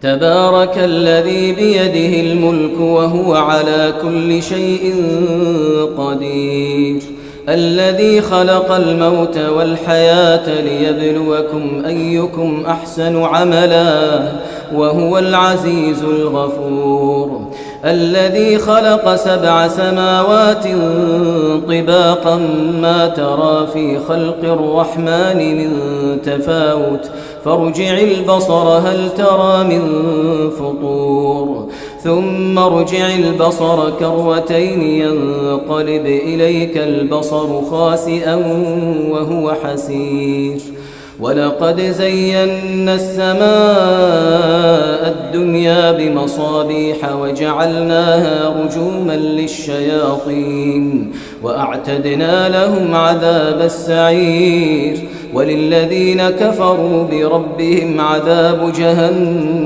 تبارك الذي بيده الملك وهو على كل شيء قدير الذي خلق الموت والحياة ليبلوكم أيكم أحسن عملا وهو العزيز الغفور الذي خلق 7 سماوات طباقا ما ترى في خلق الرحمن من تفاوت فارجع البصر هل ترى من فطور ثم ارجع البصر كرتين ينقلب إليك البصر خاسئا وهو حسير ولقد زينا السماء الدنيا بمصابيح وجعلناها رجوما للشياطين وأعتدنا لهم عذاب السعير وللذين كفروا بربهم عذاب جهنم